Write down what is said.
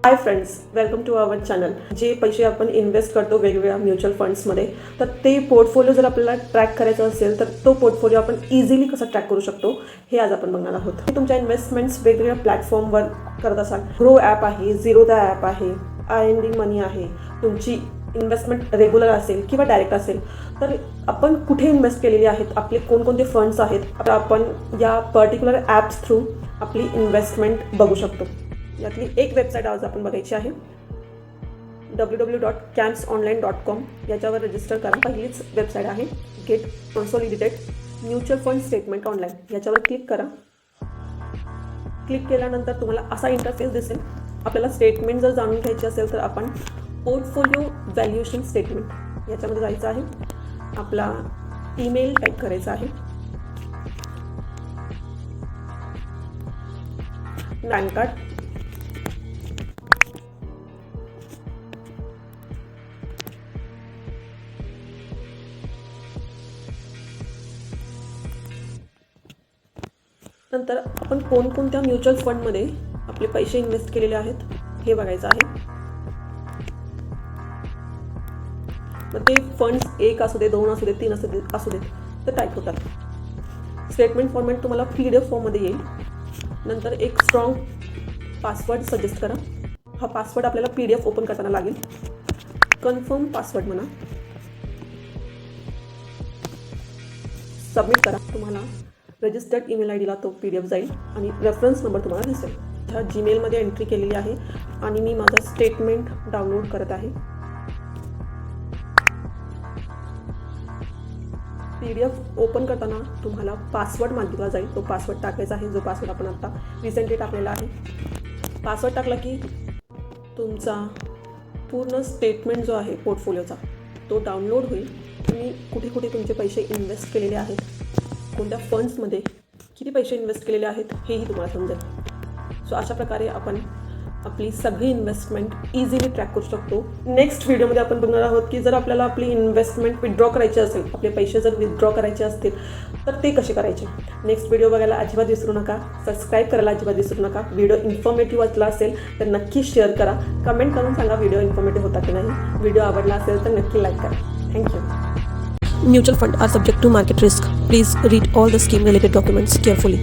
High friends, welcome to our channel. जे पैसे आपण इन्व्हेस्ट करतो वेगवेगळ्या म्युच्युअल फंड्समध्ये, तर ते पोर्टफोलिओ जर आपल्याला ट्रॅक करायचं असेल तर तो पोर्टफोलिओ आपण इझिली कसा ट्रॅक करू शकतो हे आज आपण बघणार आहोत. तुमच्या इन्व्हेस्टमेंट्स वेगवेगळ्या प्लॅटफॉर्मवर करत असाल. ग्रो ॲप आहे, झिरोदा ॲप आहे, IND मनी आहे. तुमची इन्व्हेस्टमेंट रेग्युलर असेल किंवा डायरेक्ट असेल तर आपण कुठे इन्व्हेस्ट केलेली आहेत, आपले कोणकोणते फंड्स आहेत, तर आपण या पर्टिक्युलर ॲप्स थ्रू आपली इन्व्हेस्टमेंट बघू शकतो. यातली एक वेबसाईट आज आपण बघायची आहे, www.campsonline.com. याच्यावर रजिस्टर करा. पहिलीच वेबसाईट आहे get consolidated mutual fund statement online. याच्यावर क्लिक करा. क्लिक केल्यानंतर तुम्हाला असा इंटरफेस दिसेल. आपल्याला स्टेटमेंट जर जाणून घ्यायची असेल तर आपण पोर्टफोलिओ व्हॅल्युएशन स्टेटमेंट याच्यामध्ये जायचं आहे. आपला ईमेल टाईप करायचा आहे, पॅन कार्ड, नंतर आपण कोणकोणत्या म्युच्युअल फंडमध्ये आपले पैसे इन्व्हेस्ट केलेले आहेत हे बघायचं आहे. मग ते फंड्स 1 असू दे, 2 असू दे, 3 असू देत ते टाईप होतात. स्टेटमेंट फॉर्मॅट तुम्हाला PDF फॉर्ममध्ये येईल. नंतर एक स्ट्रॉंग पासवर्ड सजेस्ट करा. हा पासवर्ड आपल्याला PDF ओपन करताना लागेल. कन्फर्म पासवर्ड म्हणा, सबमिट करा. तुम्हाला रजिस्टर्ड ईमेल ID ला तो PDF जाईल आणि रेफरन्स नंबर तुम्हाला दिसेल. ह्या जीमेलमध्ये एंट्री केलेली आहे आणि मी माझा स्टेटमेंट डाउनलोड करत आहे. PDF ओपन करताना तुम्हाला पासवर्ड मागितला जाईल. तो पासवर्ड टाकायचा आहे, जो पासवर्ड आपण आता रिसेंटली टाकलेला आहे. पासवर्ड टाकला की तुमचा पूर्ण स्टेटमेंट जो आहे पोर्टफोलिओचा तो डाउनलोड होईल. तुम्ही कुठे कुठे तुमचे पैसे इन्व्हेस्ट केलेले आहेत, कोणत्या फंड्समध्ये किती पैसे इन्व्हेस्ट केलेले आहेत हेही तुम्हाला समजेल. सो अशा प्रकारे आपण आपली सगळी इन्व्हेस्टमेंट इझिली ट्रॅक करू शकतो. नेक्स्ट व्हिडिओमध्ये आपण बघणार आहोत की जर आपल्याला आपली इन्व्हेस्टमेंट विथड्रॉ करायची असेल, आपले पैसे जर विथड्रॉ करायचे असतील तर ते कसे करायचे. नेक्स्ट व्हिडिओ बघायला अजिबात विसरू नका. सबस्क्राईब करायला अजिबात विसरू नका. व्हिडिओ इन्फॉर्मेटिव्ह वाटला असेल तर नक्की शेअर करा. कमेंट करून सांगा व्हिडिओ इन्फॉर्मेटिव्ह होता की नाही. व्हिडिओ आवडला असेल तर नक्की लाईक करा. Thank you. Mutual funds are subject to market risk. Please read all the scheme related documents carefully.